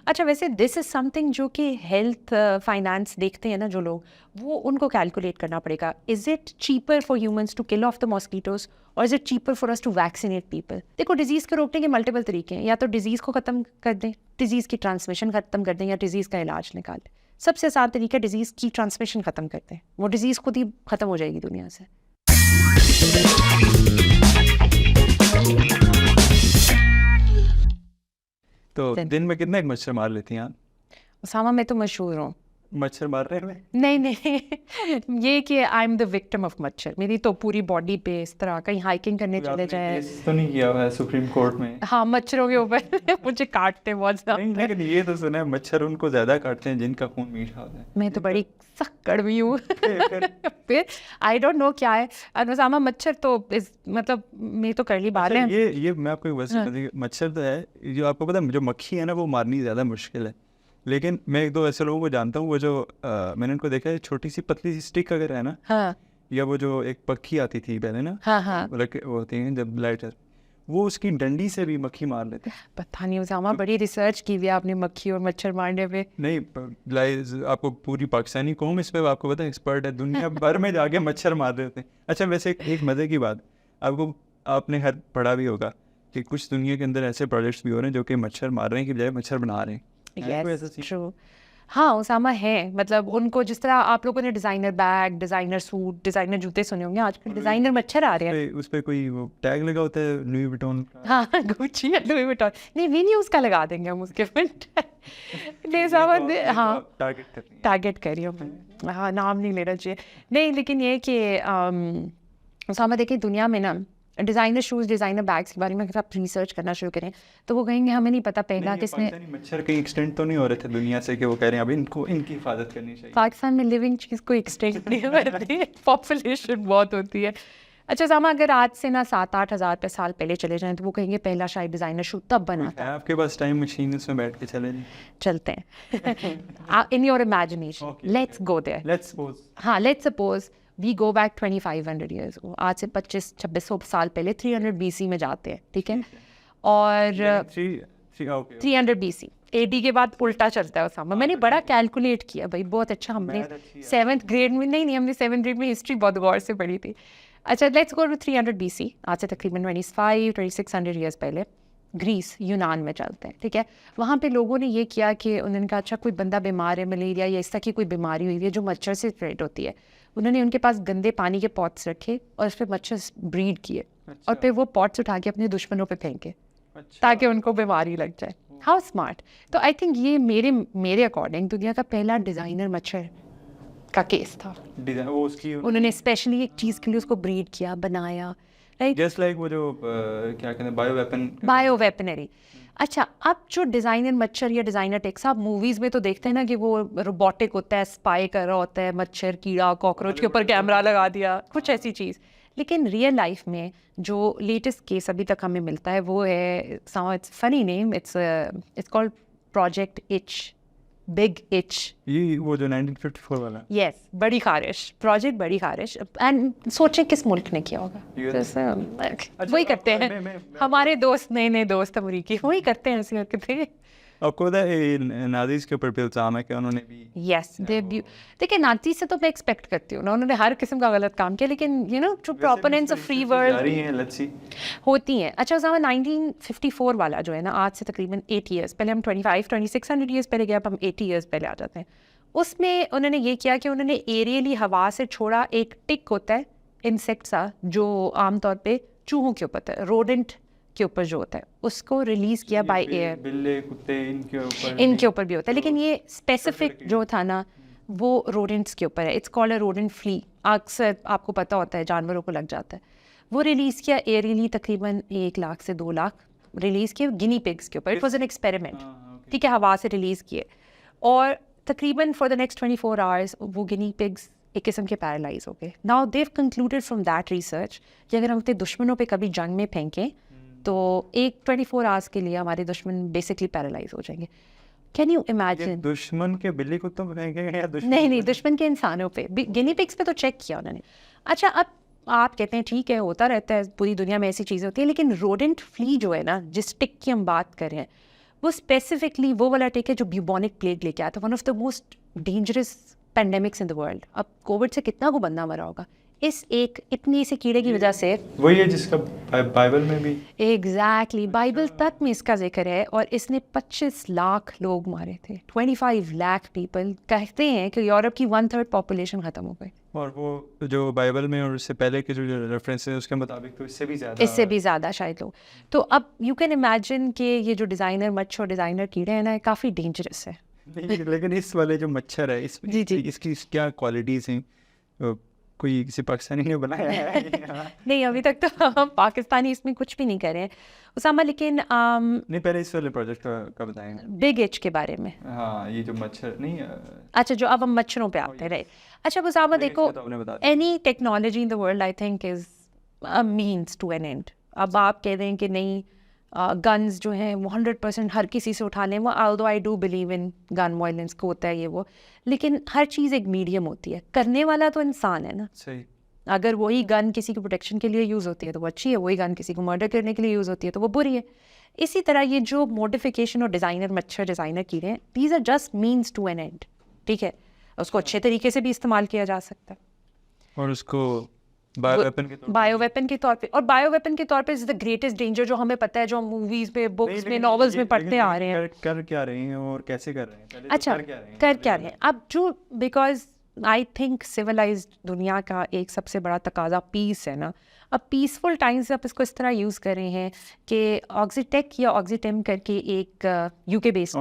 अच्छा, वैसे this is something जो कि हेल्थ फाइनेंस देखते हैं ना जो लोग, वो उनको कैलकुलेट करना पड़ेगा. Is it cheaper for humans to kill off the mosquitoes और is it cheaper for us to vaccinate people? देखो, डिजीज़ को रोकने के मल्टीपल तरीके हैं. या तो डिजीज़ को ख़त्म कर दें, डिजीज़ की ट्रांसमिशन ख़त्म कर दें, या डिजीज़ का इलाज निकाल दें. सबसे आसान तरीका डिजीज़ की ट्रांसमिशन ख़त्म करते हैं. वो डिजीज़ खुद ही ख़त्म हो जाएगी दुनिया से. तो दिन में कितना एक मच्छर मार लेती हैं आप? उसामा, मैं तो मशहूर हूँ. मच्छर मार रहे हैं? नहीं ये कि I am the victim of मच्छर. मेरी तो पूरी बॉडी पे इस तरह कहीं हाइकिंग करने चले जाए. केस तो नहीं किया हुआ है सुप्रीम कोर्ट में? हाँ, मच्छरों के ऊपर मुझे काटते हैं बहुत नहीं, ज़्यादा. लेकिन ये तो सुना है मच्छर उनको ज्यादा काटते हैं जिनका खून मीठा होता है. मैं तो बड़ी सख्त कड़वी हूँ. फिर आई डोंट नो क्या है. उसामा, मच्छर तो मतलब मैं तो कर ली बात है. ये मैं आपको एक वैसे मच्छर तो है, जो आपको पता है जो मक्खी है ना वो मारनी ज़्यादा मुश्किल है. लेकिन मैं एक दो ऐसे लोगों को जानता हूँ वो जो मैंने उनको देखा है, छोटी सी पतली सी स्टिक अगर है ना, हाँ या वो जो एक पक्षी आती थी पहले ना, हाँ वो होती हैं जब लाइट, वो उसकी डंडी से भी मक्खी मार लेते हैं. पता नहीं उसामा, बड़ी रिसर्च की हुई है आपने मक्खी और मच्छर मारने पे. नहीं, आपको पूरी पाकिस्तानी कौम इस पे आपको पता है एक्सपर्ट है, दुनिया भर में जाके मच्छर मार देते हैं. अच्छा, वैसे एक मज़े की बात, आपने हर पढ़ा भी होगा कि कुछ दुनिया के अंदर ऐसे प्रोजेक्ट्स भी हो रहे हैं जो कि मच्छर मार रहे हैं की बजाय मच्छर बना रहे हैं. Yes, true. हाँ उसामा है. मतलब उनको जिस तरह आप लोगों ने designer bag, designer suit, designer जूते सुने होंगे, आजकल डिज़ाइनर मच्छर आ रहे हैं. उस पे कोई वो टैग लगा होता है लुई विटॉन का. हाँ, गुच्ची या लुई विटॉन. नहीं, वी उसका लगा देंगे हम उसके पे. नहीं उसामा, हाँ टारगेट करिए. हाँ, नाम नहीं लेना चाहिए. नहीं, लेकिन ये कि उसामा देखिए, दुनिया में ना डिज़ाइनर शूज़, डिज़ाइनर बैग्स के बारे में अगर आप रिसर्च करना शुरू करें तो वो कहेंगे हमें नहीं पता पहला किसने. मच्छर कहीं एक्सटेंड तो नहीं हो रहे थे दुनिया से कि वो कह रहे हैं अब इनको इनकी हिफाजत करनी चाहिए? पाकिस्तान में लिविंग चीज़ को एक्सटेंड नहीं होती है, पॉपुलेशन बहुत होती है. अच्छा सामा, अगर आज से ना 7-8 हज़ार साल पहले चले जाएं तो वो कहेंगे पहला शायद डिज़ाइनर शूज़ तब बना था. आपके पास टाइम मशीन, उसमें बैठ के चलते हैं. In your imagination let's go there. हाँ, let's suppose we go back 2500 years. आज से 2500-2600 साल पहले 300 BC में जाते हैं, ठीक है. और 300 BC AD के बाद उल्टा चलता है उसामा. मैंने बड़ा कैलकुलेट किया भाई, बहुत अच्छा. हमने 7th ग्रेड में नहीं हमने 7th ग्रेड में हिस्ट्री बहुत गौर से पढ़ी थी. अच्छा, लेट्स गो टू 300 BC. आज से तकरीबन 2500-2600 ईयर्स पहले ग्रीस, यूनान में चलते हैं, ठीक है. वहाँ पे लोगों ने ये किया कि उन्होंने कहा अच्छा कोई बंदा बीमार है, मलेरिया या इस तरह की कोई बीमारी हुई है जो मच्छर से स्प्रेड होती है. उन्होंने उनके पास गंदे पानी के पॉट्स रखे और उस पर मच्छर ब्रीड किए. और फिर वो पॉट्स उठा के अपने दुश्मनों पे फेंके ताकि उनको बीमारी लग जाए. How smart. तो आई थिंक ये मेरे अकॉर्डिंग दुनिया का पहला डिज़ाइनर मच्छर का केस था. उन्होंने स्पेशली एक चीज़ के लिए उसको ब्रीड किया, बनाया. राइट, जस्ट लाइक वो जो क्या कहते हैं बायो वेपनरी. अच्छा, अब जो डिज़ाइनर मच्छर या डिज़ाइनर टेक्स आप मूवीज़ में तो देखते हैं ना कि वो रोबोटिक होता है, स्पाई कर रहा होता है, मच्छर, कीड़ा, कॉकरोच के ऊपर कैमरा लगा दिया, कुछ ऐसी चीज़. लेकिन रियल लाइफ में जो लेटेस्ट केस अभी तक हमें मिलता है वो है, it's funny name, it's called project etch, big etch. ये वो जो 1954 वाला. यस, बड़ी खारिश, प्रोजेक्ट बड़ी खारिश. एंड सोचें किस मुल्क ने किया होगा. वही करते हैं हमारे दोस्त, नए दोस्त अमरीकी, वही करते हैं ऐसी हरकतें. आपको पता है नाजीज के ऊपर भी इल्जाम है कि उन्होंने भी. यस, देखिए नाजीज से तो मैं एक्सपेक्ट करती हूँ ना, उन्होंने हर किस्म का गलत काम किया, लेकिन यू नो जो प्रोपोनेंट्स ऑफ फ्री वर्ल्ड होती हैं. अच्छा उसामा, 1954 वाला जो है ना, आज से तकरीबन 8 ईयर्स पहले, हम 2500-2600 ईयर्स पहले गए, अब हम 80 ईयर्स पहले आ जाते हैं. उसमें उन्होंने ये किया कि उन्होंने एरियली हवा से छोड़ा एक टिक होता है, इंसेक्ट सा, जो आमतौर पे चूहों के ऊपर होता है, रोडेंट के ऊपर जो होता है, उसको रिलीज किया बाय एयर. बिल्ली, कुत्ते, इनके ऊपर भी होता है, लेकिन ये स्पेसिफिक जो था ना वो रोडेंट्स के ऊपर है. It's called a rodent flea. अक्सर आपको पता होता है जानवरों को लग जाता है. वो रिलीज़ किया एयरली, तकरीबन 1 लाख से 2 लाख रिलीज़ किए गिनी पिग्स के ऊपर. इट वॉज एन एक्सपेरिमेंट, ठीक है, हवा से रिलीज़ किए. और तकरीबन फॉर द नेक्स्ट 24 आवर्स वो गिनी पिग्स एक किस्म के पैरालाइज हो गए. Now they concluded from that research कि अगर हम अपने दुश्मनों पे कभी जंग में फेंकें तो एक 24 आवर्स के लिए हमारे दुश्मन बेसिकली पैरालाइज हो जाएंगे. Can you imagine? दुश्मन के बिल्ली कुत्तों पे फेंकेंगे या नहीं, दुश्मन के इंसानों पे. गिनी पिग्स पे तो चेक किया उन्होंने. अच्छा, अब आप कहते हैं ठीक है, होता रहता है, पूरी दुनिया में ऐसी चीज़ें होती हैं, लेकिन रोडेंट फ्ली जो है ना, जिस टिक की हम बात कर रहे हैं, वो स्पेसिफिकली वो वाला टिक है जो ब्यूबोनिक प्लेग लेके आया था, one of the most dangerous pandemics in the world. अब कोविड से कितना को बंदा मरा होगा इस एक इतनी से कीड़े की वजह से। वही है जिसका बाइबल में भी एग्जैक्टली बाइबल तक में इसका जिक्र है, और इसने 25 लाख लोग मारे थे, 25 लाख पीपल। कहते हैं कि यूरोप की 1/3 पॉपुलेशन ख़त्म हो गई। और वो जो बाइबल में और उससे पहले के जो रेफरेंस है उसके मुताबिक तो इससे भी ज़्यादा शायद लोग। तो अब यू कैन इमेजिन कि ये जो डिज़ाइनर मच्छर डिज़ाइनर कीड़े हैं ना, काफ़ी डेंजरस है। लेकिन इस वाले जो मच्छर है इसमें इसकी क्या क्वालिटीज़ हैं? कोई किसी पाकिस्तानी ने बनाया है? नहीं, अभी तक तो हम पाकिस्तानी इसमें कुछ भी नहीं कर रहे हैं उसामा, लेकिन नहीं, पहले इस वाले प्रोजेक्ट का बताएंगे, बिग एच के बारे में। हाँ, ये जो मच्छर नहीं अच्छा, जो अब हम मच्छरों पे आते रहे। अच्छा उसामा, देखो, any technology in the world I think is a means to an end. अब आप कह रहे हैं कि नहीं, गन्स जो हैं वो 100% हर किसी से उठा लें, वो although I do believe in gun violence को होता है ये वो, लेकिन हर चीज़ एक मीडियम होती है, करने वाला तो इंसान है ना। सही। अगर वही गन किसी की प्रोटेक्शन के लिए यूज़ होती है तो वो अच्छी है, वही गन किसी को मर्डर करने के लिए यूज़ होती है तो वो बुरी है। इसी तरह ये जो मॉडिफिकेशन और डिज़ाइनर मच्छर डिज़ाइनर कीड़े हैं, these are just means to an end, ठीक है। उसको अच्छे तरीके से भी इस्तेमाल किया जा सकता है, और उसको बायोवेपन के तौर पे, और बायोवेपन के तौर पे इज द ग्रेटेस्ट डेंजर जो हमें पता है, जो हम मूवीज में, बुक्स में, नॉवेल्स में पढ़ते आ रहे हैं। कर क्या रहे हैं और कैसे कर रहे हैं? अच्छा, कर क्या रहे हैं अब जो, बिकॉज आई थिंक सिविलाइज्ड दुनिया का एक सबसे बड़ा तकाजा पीस है ना। अब पीसफुल टाइम्स आप इसको इस तरह यूज़ कर रहे हैं कि ऑक्सीटेक या ऑक्सीटेम करके एक यूके बेस्ड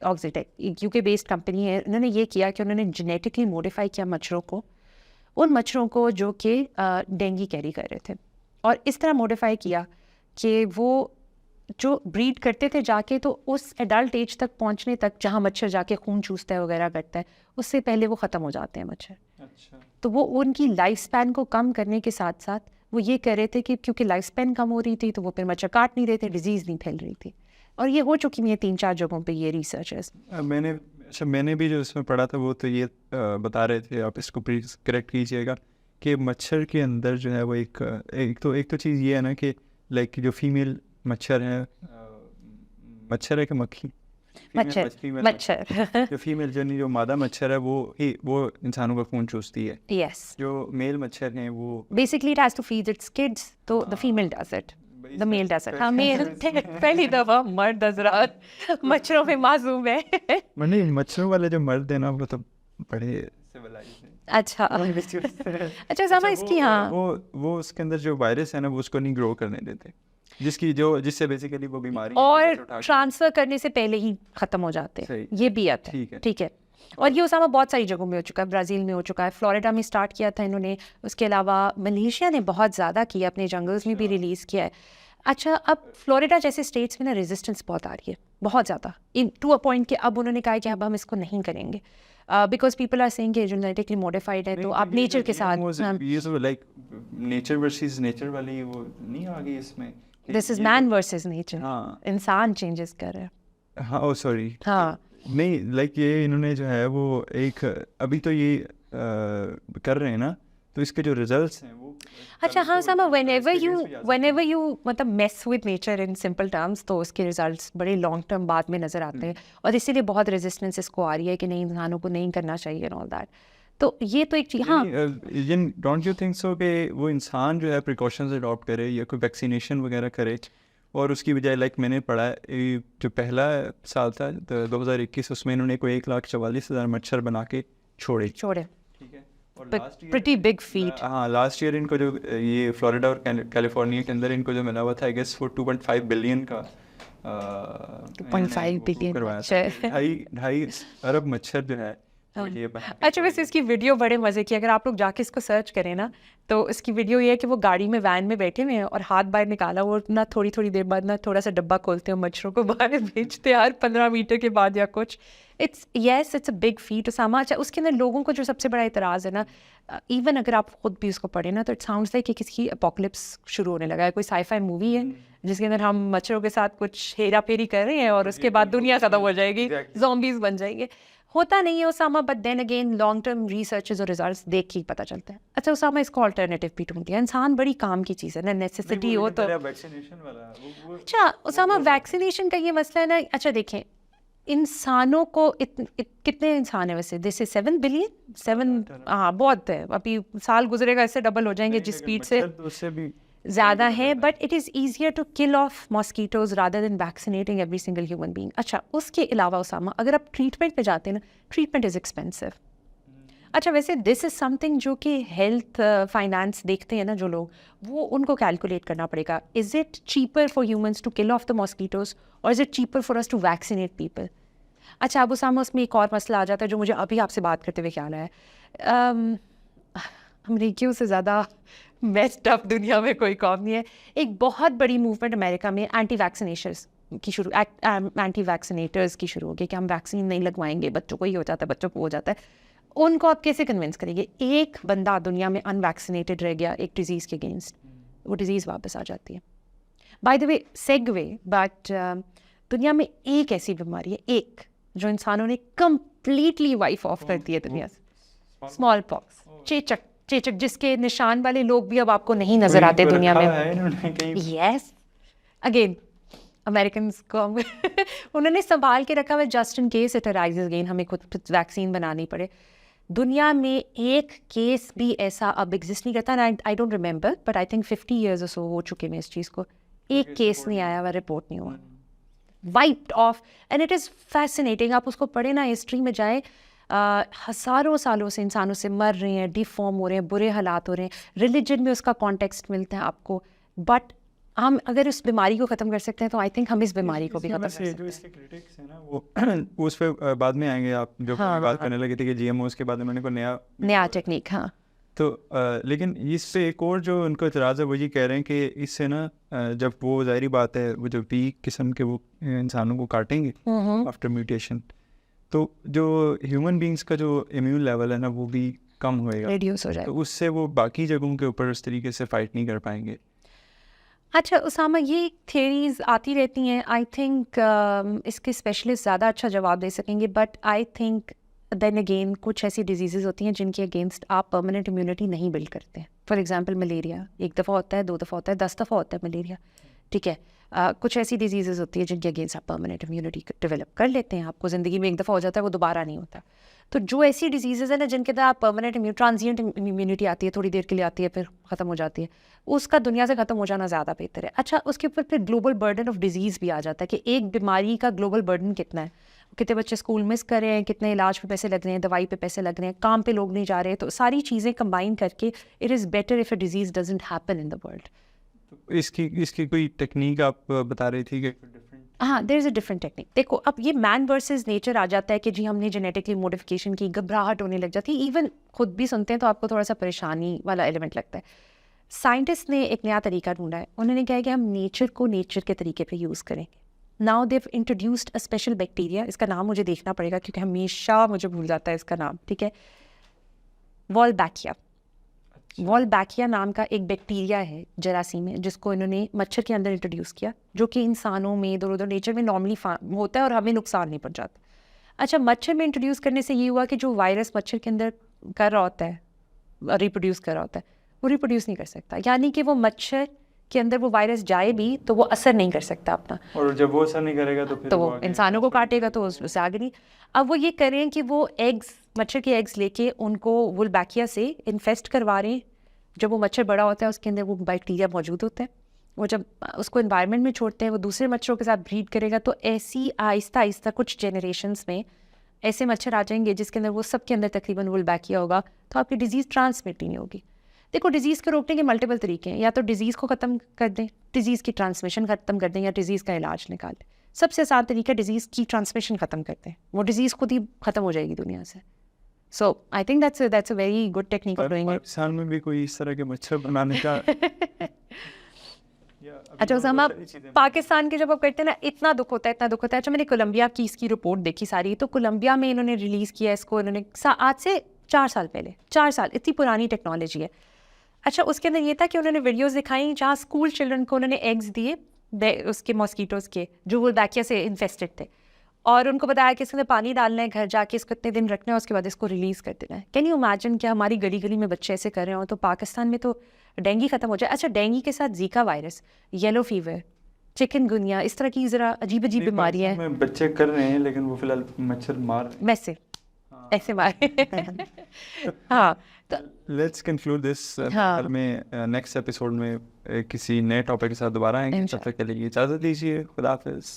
ऑक्सीटेक एक यूके बेस्ड कंपनी है, उन्होंने ये किया कि उन्होंने जेनेटिकली मॉडिफाई किया मच्छरों को, उन मच्छरों को जो कि डेंगू कैरी कर रहे थे, और इस तरह मॉडिफाई किया कि वो जो ब्रीड करते थे जाके, तो उस एडल्ट एज तक पहुंचने तक जहाँ मच्छर जाके खून चूसता है वगैरह करता है, उससे पहले वो ख़त्म हो जाते हैं मच्छर। अच्छा। तो वो उनकी लाइफ स्पैन को कम करने के साथ साथ वो ये कह रहे थे कि क्योंकि लाइफ स्पैन कम हो रही थी तो वो फिर मच्छर काट नहीं रहे थे, डिजीज़ नहीं फैल रही थी, और ये हो चुकी है 3-4 जगहों पे ये रिसर्चर्स। मैंने भी जो इसमें पढ़ा था वो तो ये बता रहे थे, आप इसको प्लीज़ करेक्ट कीजिएगा, कि मच्छर के अंदर जो है वो एक तो चीज़ ये है ना कि लाइक जो फीमेल मच्छर है, मच्छर है कि मक्खी, मच्छर जो फीमेल जो मादा मच्छर है वो इंसानों का खून चूसती है। यस। जो मेल मच्छर हैं वो basically it has to feed its kids, तो the female does it, the male does it. हाँ, मेल पहली दफा मर्द हजरात मच्छरों में मासूम है। नहीं, मच्छरों वाले जो मर्द है ना वो तो बड़े सिविलाइज्ड हैं। अच्छा अच्छा समझ इसकी, हाँ, वो उसके अंदर जो वायरस है ना वो उसको नहीं ग्रो करने देते, जिससे बेसिकली वो बीमारी और ट्रांसफर करने से पहले ही खत्म हो जाते हैं, ये भी आता है, ठीक है। और ये उसामा बहुत सारी जगहों में हो चुका है, ब्राज़ील में हो चुका है, फ्लोरिडा में स्टार्ट किया था इन्होंने, उसके अलावा मलेशिया ने बहुत ज़्यादा किया, अपने जंगल्स में भी रिलीज़ किया है। अच्छा, अब फ्लोरिडा जैसे स्टेट्स में ना रेजिस्टेंस बहुत आ रही है, बहुत ज़्यादा, टू अ पॉइंट कि अब उन्होंने कहा कि अब हम इसको नहीं करेंगे, बिकॉज पीपल आर सेइंग कि जेनेटिकली मॉडिफाइड है, तो आप नेचर के साथ, ये सब लाइक नेचर वर्सेस नेचर वाली वो नहीं आ गई इसमें, this is man versus nature, इंसान चेंजेस कर रहे हैं। हाँ, सॉरी, हाँ, नहीं, लाइक ये इन्होंने जो है वो एक अभी तो ये कर रहे हैं ना, तो इसके जो रिजल्ट्स हैं वो अच्छा, हाँ सामा, whenever you मतलब mess with nature in simple terms, तो उसके रिजल्ट्स बड़े लॉन्ग टर्म बाद में नज़र आते हैं, और इसीलिए बहुत रेजिस्टेंस इसको आ रही है कि नहीं, इंसानों को नहीं करना चाहिए एंड ऑल दैट। तो ये तो एक चीज़, हाँ, डोंट यू थिंक सो कि वो इंसान जो है प्रिकॉशंस अडॉप्ट करे या कोई वैक्सीनेशन वगैरह करे, और उसकी बजाय लाइक मैंने पढ़ा है जो पहला साल था 2021, उसमें इन्होंने कोई 1,44,000 मच्छर बना के छोड़े, ठीक है, और last year pretty big feet, हाँ, लास्ट ईयर इनको जो ये फ्लोरिडा और कैलिफोर्निया के अंदर इनको जो मिला हुआ था, आई गेस वो 2.5 बिलियन का 2.5 बिलियन मच्छर, 2.5 अरब मच्छर जो है। अच्छा, वैसे इसकी वीडियो बड़े मज़े की, अगर आप लोग जाके इसको सर्च करें ना, तो इसकी वीडियो ये है कि वो गाड़ी में वैन में बैठे हुए हैं और हाथ बाहर निकाला, वो ना थोड़ी देर बाद ना थोड़ा सा डब्बा खोलते हैं, मच्छरों को बाहर भेजते हैं हर 15 मीटर के बाद या कुछ। It's a big feat Usama. अच्छा, उसके अंदर लोगों को जो सबसे बड़ा इतराज़ है ना, इवन अगर आप खुद भी उसको पढ़ें ना, तो इट साउंड्स लाइक कि किसी एपोकलिप्स शुरू होने लगा है, कोई साई-फाई मूवी है जिसके अंदर हम मच्छरों के साथ कुछ हेरा फेरी कर रहे हैं और उसके बाद दुनिया ख़त्म हो जाएगी, ज़ॉम्बीज़ बन जाएंगे। होता नहीं है Usama, but then again long term researches और रिजल्ट्स देख के ही पता चलता है। अच्छा उसामा, इसको अल्टरनेटिव भी ढूंढ लिया। इंसान बड़ी काम की चीज़ है ना, नेसेसिटी हो तो। वैक्सीनेशन वाला अच्छा उसामा, वैक्सीनेशन का ये मसला है ना। अच्छा देखें, इंसानों को कितने इंसान है वैसे? दिस इज 7 बिलियन, 7, हाँ बहुत है। अभी साल गुजरेगा ऐसे डबल हो जाएंगे जिस स्पीड से, उससे भी ज़्यादा है। But it is easier to kill off mosquitoes rather than vaccinating every single human being. अच्छा उसके अलावा उसामा, अगर आप ट्रीटमेंट पे जाते हैं ना, ट्रीटमेंट इज़ एक्सपेंसिव। अच्छा वैसे दिस इज़ समथिंग जो कि हेल्थ फाइनेंस देखते हैं ना जो लोग, वो उनको कैलकुलेट करना पड़ेगा। Is it cheaper for humans to kill off the mosquitoes और is it cheaper for us to vaccinate people? अच्छा अब उसामा, उसमें एक और मसला आ जाता है जो मुझे अभी आपसे बात करते हुए ख्याल आया। अमरीकियों से ज़्यादा बेस्ट अप दुनिया में कोई कौम नहीं है। एक बहुत बड़ी मूवमेंट अमेरिका में एंटी वैक्सीनेटर्स की शुरू हो गई कि हम वैक्सीन नहीं लगवाएंगे, बच्चों को ही हो जाता है, बच्चों को हो जाता है। उनको आप कैसे कन्विंस करेंगे? एक बंदा दुनिया में अनवैक्सीनेटेड रह गया एक डिजीज़ के अगेंस्ट, वो डिजीज़ वापस आ जाती है। By the way segue, but दुनिया में एक ऐसी बीमारी है, एक जो इंसानों ने कंप्लीटली वाइफ ऑफ कर दी है दुनिया से, स्मॉल पॉक्स, चेचक जिसके निशान वाले लोग भी अब आपको नहीं नजर आते दुनिया में। यस, अगेन अमेरिकन को उन्होंने संभाल के रखा हुआ just in case it arises again, हमें खुद वैक्सीन बनानी पड़े। दुनिया में एक केस भी ऐसा अब एग्जिस्ट नहीं करता। I don't remember, but I think 50 years or so हो चुके हैं इस चीज़ को। एक केस नहीं आया हुआ, रिपोर्ट नहीं हुआ, wiped off. And it is fascinating, आप उसको पढ़े ना, हिस्ट्री में जाए, हज़ारों सालों से इंसानों से मर रहे हैं, डिफॉर्म हो रहे हैं, बुरे हालात हो रहे हैं। रिलीजन में उसका कॉन्टेक्स्ट मिलता है आपको, बट हम अगर इस बीमारी को ख़त्म कर सकते हैं तो आई थिंक हम इस बीमारी को भी ख़त्म कर सकते हैं। जो इसके क्रिटिक्स हैं ना वो उस पर बाद में आएंगे। आप जो बात करने लगे थे कि GMOs के बाद मैंने को नया टेक्निक, हाँ तो लेकिन इससे एक और जो उनको इतराज़ है वो ये कह रहे हैं कि इससे ना जब वो ज़ाहिरी बात है वो जो वीक किस्म के वो इंसानों को काटेंगे आफ्टर म्यूटेशन, तो जो ह्यूमन बींग्स का जो इम्यून लेवल है ना वो भी कम होएगा, रिड्यूस हो जाएगा। तो उससे वो बाकी जगहों के ऊपर उस तरीके से फाइट नहीं कर पाएंगे। अच्छा उसामा, ये थियरीज आती रहती हैं। आई थिंक इसके स्पेशलिस्ट ज़्यादा अच्छा जवाब दे सकेंगे, but I think then again कुछ ऐसी डिजीज़ेज़ होती हैं जिनके अगेंस्ट आप परमानेंट इम्यूनिटी नहीं बिल्ड करते हैं। फॉर एग्जांपल मलेरिया, 1 दफ़ा होता है, 2 दफ़ा होता है, 10 दफ़ा होता है मलेरिया, ठीक है। कुछ ऐसी डिजीज़ेज़ होती है जिनके अगेंस्ट आप परमानेंट इम्यूनिटी डेवलप कर लेते हैं, आपको ज़िंदगी में 1 दफ़ा हो जाता है, वो दोबारा नहीं होता। तो जो ऐसी डिजीज़ेज़ है ना जिनके अंदर आप परमानेंट ट्रांजिएंट इम्यूनिटी आती है, थोड़ी देर के लिए आती है फिर ख़त्म हो जाती है, उसका दुनिया से ख़त्म हो जाना ज़्यादा बेहतर है। अच्छा उसके ऊपर फिर ग्लोबल बर्डन ऑफ डिजीज़ भी आ जाता है कि एक बीमारी का ग्लोबल बर्डन कितना है, कितने बच्चे स्कूल मिस कर रहे हैं, कितने इलाज पे पैसे लग रहे हैं, दवाई पे पैसे लग रहे हैं, काम पे लोग नहीं जा रहे हैं। तो सारी चीज़ें कंबाइन करके it is better if a disease doesn't happen in the world. इसकी कोई टेक्निक आप बता रही थी कि हाँ, there is a different technique. देखो अब ये मैन वर्सेस नेचर आ जाता है कि जी हमने जेनेटिकली मॉडिफिकेशन की, घबराहट होने लग जाती है। इवन खुद भी सुनते हैं तो आपको थोड़ा सा परेशानी वाला एलिमेंट लगता है। साइंटिस्ट ने एक नया तरीका ढूंढा है, उन्होंने कहा है कि हम नेचर को नेचर के तरीके पे यूज़ करेंगे। Now they introduced a special bacteria, इसका नाम मुझे देखना पड़ेगा क्योंकि हमेशा मुझे भूल जाता है इसका नाम, ठीक है। वॉलबैकिया, वॉलबैकिया नाम का एक बैक्टीरिया है जरासीम है, जिसको इन्होंने मच्छर के अंदर इंट्रोड्यूस किया, जो कि इंसानों में इधर उधर नेचर में नॉर्मली होता है और हमें नुकसान नहीं पहुंचाता। अच्छा मच्छर में इंट्रोड्यूस करने से ये हुआ कि जो वायरस मच्छर के अंदर कर रहा होता है, रिप्रोड्यूस कर रहा होता है, वो रिप्रोड्यूस नहीं कर सकता। यानी कि वो मच्छर के अंदर वो वायरस जाए भी तो वो असर नहीं कर सकता अपना, और जब वो असर नहीं करेगा तो फिर तो वो इंसानों को काटेगा, तो उससे आगे नहीं। अब वो ये कर रहे हैं कि वो एग्स, मच्छर के एग्स लेके उनको वुलबैकिया से इन्फेस्ट करवा रहे हैं। जब वो मच्छर बड़ा होता है उसके अंदर वो बैक्टीरिया मौजूद होता है, वो जब उसको एनवायरनमेंट में छोड़ते हैं वो दूसरे मच्छरों के साथ ब्रीड करेगा, तो ऐसी आहिस्ता आहिस्ता कुछ जनरेशन्स में ऐसे मच्छर आ जाएंगे जिसके अंदर वो सबके अंदर तकरीबन वुलबैकिया होगा, तो आपकी डिजीज़ ट्रांसमिट ही नहीं होगी। देखो डिजीज़ को रोकने के मल्टीपल तरीके हैं, या तो डिजीज़ को ख़त्म कर दें, डिजीज़ की ट्रांसमिशन ख़त्म कर दें, या डिजीज़ का इलाज निकाल दें। सबसे आसान तरीका डिजीज़ की ट्रांसमिशन ख़त्म कर दें, वो डिजीज़ खुद ही ख़त्म हो जाएगी दुनिया से। So I think that's a very good technique of doing it. Pakistan में भी कोई इस तरह के मच्छर बनाने का अच्छा उसामा, पाकिस्तान के जब आप करते हैं ना इतना दुख होता है, इतना दुख होता है। अच्छा मैंने कोलंबिया की इसकी रिपोर्ट देखी सारी, तो कोलंबिया में इन्होंने रिलीज़ किया इसको, इन्होंने आज से 4 साल पहले, 4 साल, इतनी पुरानी टेक्नोलॉजी है। अच्छा उसके अंदर ये था कि उन्होंने वीडियोस दिखाई जहाँ स्कूल चिल्ड्रन को उन्होंने एग्स दिए उसके मॉस्कीटोज़ के जो वुलबैकिया से इन्फेस्टेड थे, और उनको बताया कि इसमें पानी डालना है, घर जाके इसको इतने दिन रखना है, उसके बाद इसको रिलीज़ कर देना है। कैन यू इमेजिन कि हमारी गली गली में बच्चे ऐसे कर रहे हो? तो पाकिस्तान में तो डेंगू ख़त्म हो जाए। अच्छा, डेंगू के साथ Zika virus, yellow fever, chikungunya, इस तरह की ज़रा अजीब अजीब बीमारियाँ हैं। बच्चे कर रहे हैं लेकिन वो फिलहाल मच्छर मार वैसे ऐसे मारे हाँ, तो लेट्स कंक्लूड दिस। कल में नेक्स्ट एपिसोड में किसी नए टॉपिक के साथ दोबारा आएंगे। तब तक के लिए इजाज़त दीजिए। खुदा हाफिज़।